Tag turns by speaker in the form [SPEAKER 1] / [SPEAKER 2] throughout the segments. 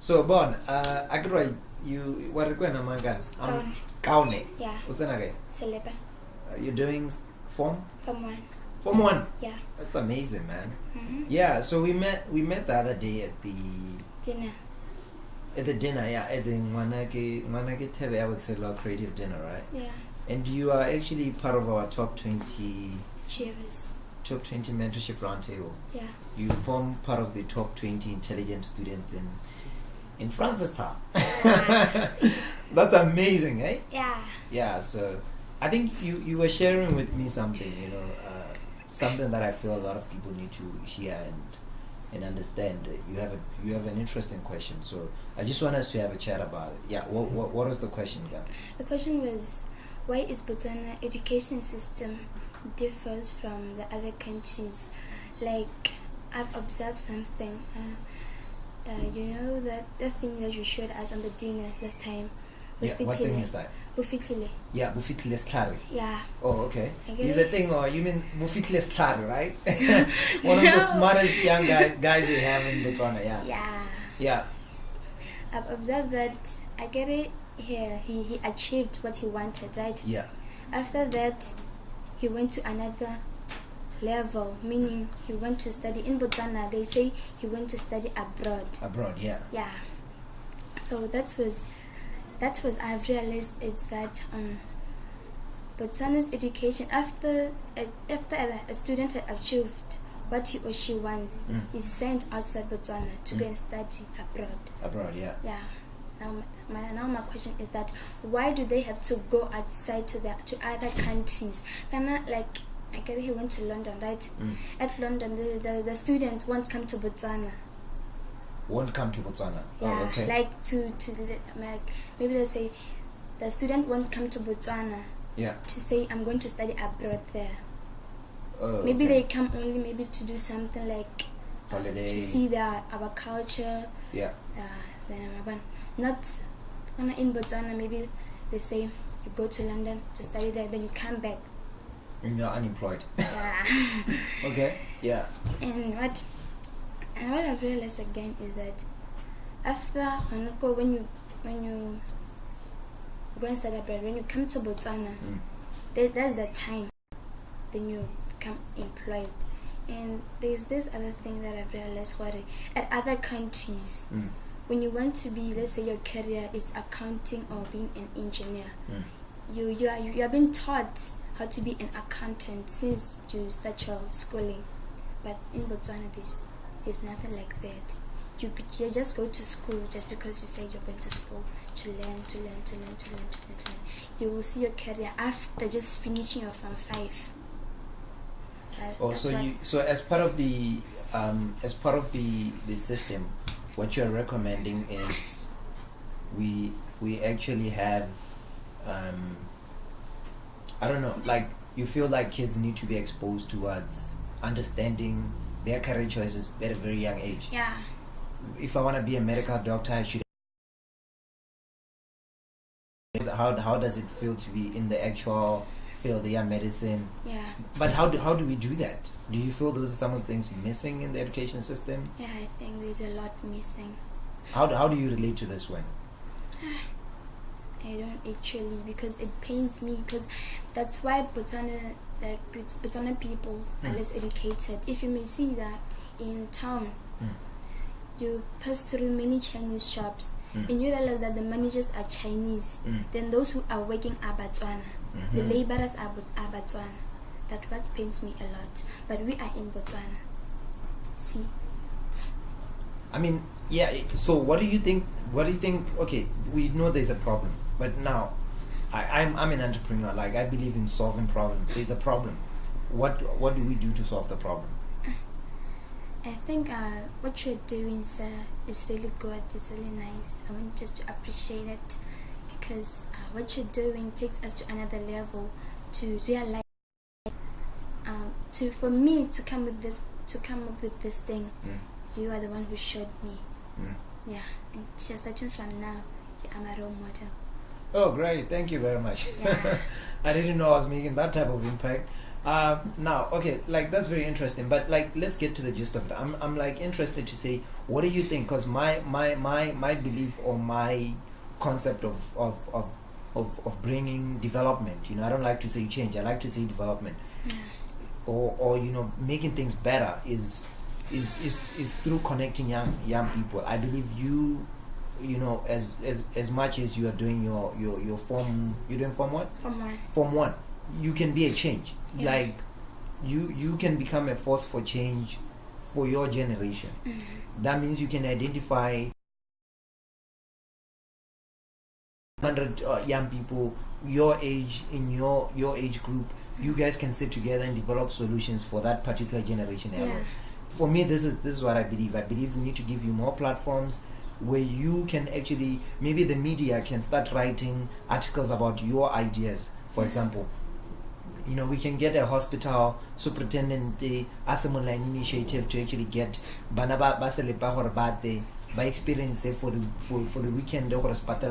[SPEAKER 1] So Bon, Agro, you what are going to Kaone.
[SPEAKER 2] Yeah.
[SPEAKER 1] What's that?
[SPEAKER 2] Selepa.
[SPEAKER 1] You're doing form?
[SPEAKER 2] Form 1.
[SPEAKER 1] Form 1?
[SPEAKER 2] Yeah.
[SPEAKER 1] That's amazing, man.
[SPEAKER 2] Mm-hmm.
[SPEAKER 1] Yeah, so we met the other day at the
[SPEAKER 2] Dinner.
[SPEAKER 1] at the dinner, yeah, at the Ngwana, I would say creative dinner, right?
[SPEAKER 2] Yeah.
[SPEAKER 1] And you are actually part of our top 20
[SPEAKER 2] Cheers.
[SPEAKER 1] top 20 mentorship roundtable.
[SPEAKER 2] Yeah.
[SPEAKER 1] You form part of the top 20 intelligent students in Francistown. That's amazing, eh?
[SPEAKER 2] Yeah.
[SPEAKER 1] Yeah, so I think you were sharing with me something, something that I feel a lot of people need to hear and understand. You have an interesting question, so I just want us to have a chat about it. Yeah, what was the question, guy?
[SPEAKER 2] The question was, why is Botswana education system differs from the other countries? Like, I've observed something. That the thing that you showed us on the dinner last time.
[SPEAKER 1] Yeah, what thing is that?
[SPEAKER 2] Bufitlile.
[SPEAKER 1] Yeah, Bufitlile Sklari.
[SPEAKER 2] Yeah.
[SPEAKER 1] Oh, okay.
[SPEAKER 2] Is
[SPEAKER 1] the thing, or you mean Bufitlile Sklari, right? One of the smartest young guys we have in Botswana, yeah.
[SPEAKER 2] Yeah.
[SPEAKER 1] Yeah.
[SPEAKER 2] I've observed that I get it here. He achieved what he wanted, right?
[SPEAKER 1] Yeah.
[SPEAKER 2] After that, he went to another level, meaning he went to study in Botswana. They say he went to study abroad.
[SPEAKER 1] Abroad, yeah.
[SPEAKER 2] Yeah. So that was I've realized it's that Botswana's education, after a student had achieved what he or she wants, is sent outside Botswana to go and study abroad.
[SPEAKER 1] Abroad, yeah.
[SPEAKER 2] Yeah. Now my question is that why do they have to go outside to other countries? I get it, he went to London, right? At London, the student won't come to Botswana.
[SPEAKER 1] Won't come to Botswana.
[SPEAKER 2] Yeah,
[SPEAKER 1] oh, okay.
[SPEAKER 2] Maybe let's say the student won't come to Botswana.
[SPEAKER 1] Yeah.
[SPEAKER 2] To say I'm going to study abroad there.
[SPEAKER 1] Oh,
[SPEAKER 2] maybe
[SPEAKER 1] okay.
[SPEAKER 2] they come only maybe to do something like
[SPEAKER 1] holiday.
[SPEAKER 2] To see our culture.
[SPEAKER 1] Yeah.
[SPEAKER 2] Not in Botswana. Maybe they say you go to London to study there, then you come back.
[SPEAKER 1] And you're unemployed.
[SPEAKER 2] Yeah.
[SPEAKER 1] Okay. Yeah.
[SPEAKER 2] And what I've realized again is that after when you go and study abroad, when you come to Botswana, that's the time then you become employed. And there's this other thing that I've realized at other countries, when you want to be, let's say your career is accounting or being an engineer, you are being taught how to be an accountant since you start your schooling. But in Botswana there's nothing like that. You just go to school just because you said you're going to school to learn. You will see your career after just finishing your Form 5.
[SPEAKER 1] So as part of the system, what you're recommending is we actually have I don't know, like you feel like kids need to be exposed towards understanding their career choices at a very young age.
[SPEAKER 2] Yeah.
[SPEAKER 1] If I want to be a medical doctor, I should. How does it feel to be in the actual field, the medicine?
[SPEAKER 2] Yeah.
[SPEAKER 1] But how do we do that? Do you feel those are some of the things missing in the education system?
[SPEAKER 2] Yeah, I think there's a lot missing.
[SPEAKER 1] How do you relate to this one?
[SPEAKER 2] I don't actually, because it pains me, because that's why Botswana people are less educated. If you may see that in town, you pass through many Chinese shops and you realize that the managers are Chinese. Then those who are working are Botswana. The laborers are Botswana. That's what pains me a lot. But we are in Botswana. See?
[SPEAKER 1] I mean, yeah. So what do you think? Okay, we know there's a problem, but now, I'm an entrepreneur. Like, I believe in solving problems. There's a problem. What do we do to solve the problem?
[SPEAKER 2] I think what you're doing, sir, is really good. It's really nice. I want just to appreciate it, because what you're doing takes us to another level to realize. For me to come up with this thing, you are the one who showed me. Yeah, and just starting from now, you are my role model.
[SPEAKER 1] Oh, great! Thank you very much.
[SPEAKER 2] Yeah.
[SPEAKER 1] I didn't know I was making that type of impact, Now, okay, like that's very interesting, but like let's get to the gist of it. I'm like interested to say, what do you think? Because my belief or my concept of bringing development, I don't like to say change, I like to say development, or making things better is through connecting young people. I believe as much as you are doing your form, you're doing form what? Form one. You can be a change.
[SPEAKER 2] Yeah.
[SPEAKER 1] Like you can become a force for change for your generation. That means you can identify 100 young people your age, in your age group. You guys can sit together and develop solutions for that particular generation. For me, this is what I believe. I believe we need to give you more platforms where you can actually, maybe the media can start writing articles about your ideas. For example, we can get a hospital superintendent as a initiative to actually get Banaba Selepa or Bate by experience for the weekend or hospital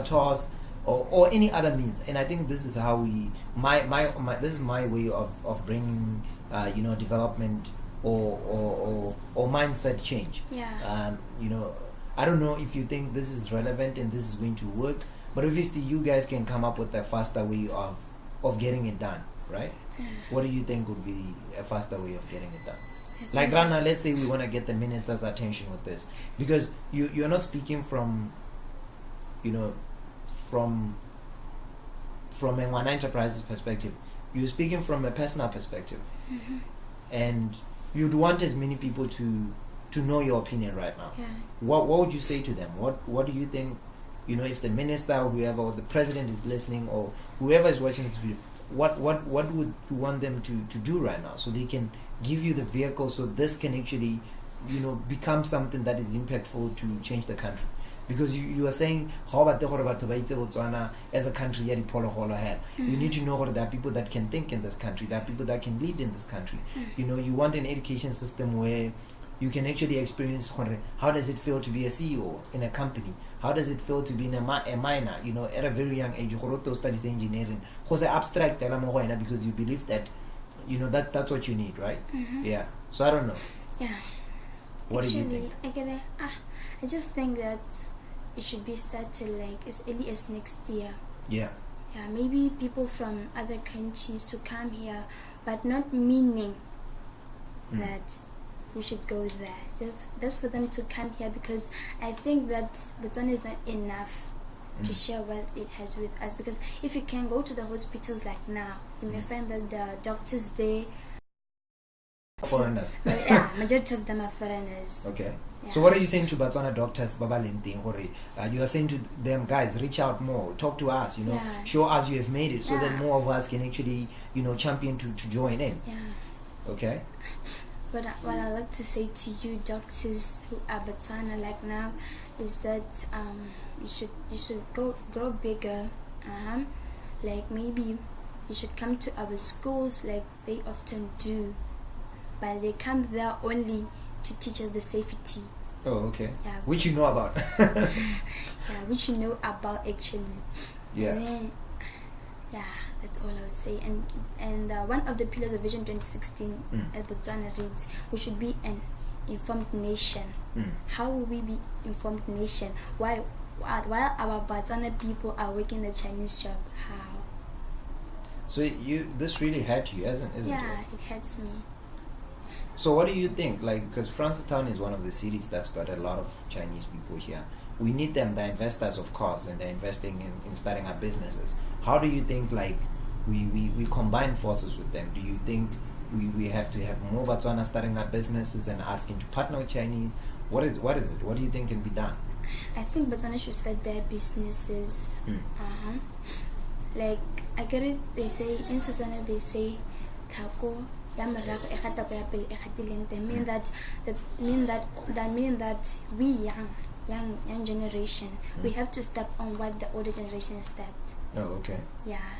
[SPEAKER 1] tours or any other means. And I think this is how this is my way of bringing development or mindset change. I don't know if you think this is relevant and this is going to work, but obviously you guys can come up with a faster way of getting it done, right? What do you think would be a faster way of getting it done? Like right now, let's say we want to get the minister's attention with this, because you're not speaking from from a Ngwana Enterprises perspective. You're speaking from a personal perspective, and you'd want as many people to know your opinion right now. What would you say to them? What do you think? If the minister or whoever, or the president is listening, or whoever is watching this video, what would you want them to do right now, so they can give you the vehicle, so this can actually become something that is impactful to change the country? Because you are saying as a country, you need to know that there are people that can think in this country, there are people that can lead in this country. You want an education system where you can actually experience how does it feel to be a CEO in a company, how does it feel to be a minor, at a very young age, studies engineering, abstract, because you believe that that's what you need, right? So I don't know. What
[SPEAKER 2] Actually,
[SPEAKER 1] do you think?
[SPEAKER 2] I just think that it should be started like as early as next year. Maybe people from other countries to come here, but not meaning that we should go there. Just for them to come here, because I think that Botswana is not enough to share what it has with us. Because if you can go to the hospitals like now, you may find that the doctors there,
[SPEAKER 1] foreigners.
[SPEAKER 2] Majority of them are foreigners.
[SPEAKER 1] Okay. So what are you saying to Botswana doctors, Baba Lenting? You are saying to them, guys, reach out more, talk to us, show us you have made it, so that more of us can actually, champion to join in. Okay.
[SPEAKER 2] But what I like to say to you doctors who are Botswana like now is that you should grow bigger. Like maybe you should come to our schools like they often do, but they come there only to teach us the safety.
[SPEAKER 1] Oh, okay. Which you know about.
[SPEAKER 2] Which you know about actually. And then, that's all I would say. And one of the pillars of Vision 2016 as Botswana reads, we should be an informed nation. How will we be informed nation? While our Botswana people are working the Chinese job? How?
[SPEAKER 1] So this really hurt you, isn't it?
[SPEAKER 2] It hurts me.
[SPEAKER 1] So what do you think? Like, because Francistown is one of the cities that's got a lot of Chinese people here. We need them, they're investors of course, and they're investing in starting up businesses. How do you think like we combine forces with them? Do you think we have to have more Botswana starting up businesses and asking to partner with Chinese? What is it? What do you think can be done?
[SPEAKER 2] I think Botswana should start their businesses. Like, I get it, they say in Botswana, they say Tako mean that we young generation, we have to step on what the older generation stepped.
[SPEAKER 1] Oh, okay.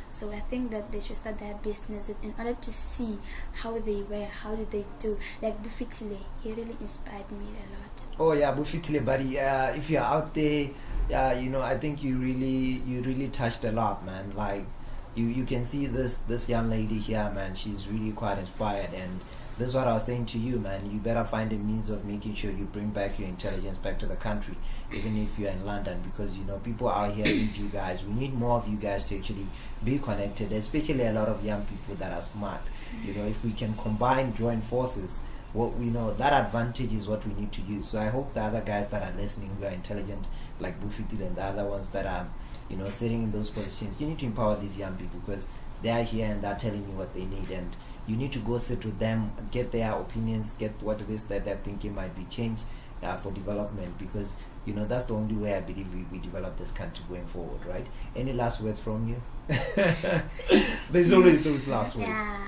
[SPEAKER 2] So I think that they should start their businesses in order to see how they were, how did they do. Like Bufitile, he really inspired me a lot.
[SPEAKER 1] Oh yeah, Bufitile, buddy. If you're out there, I think you really touched a lot, man. Like you can see this young lady here, man. She's really quite inspired, and this is what I was saying to you, man. You better find a means of making sure you bring back your intelligence back to the country, even if you're in London, because people out here need you guys. We need more of you guys to actually be connected, especially a lot of young people that are smart. If we can join forces, what we know, that advantage is what we need to use. So I hope the other guys that are listening, who are intelligent, like Bufiti and the other ones that are sitting in those positions, you need to empower these young people, because they are here and they're telling you what they need, and you need to go sit with them, get their opinions, get what it is that they're thinking might be changed for development, because that's the only way I believe we develop this country going forward, right? Any last words from you? There's always those last words.
[SPEAKER 2] Yeah.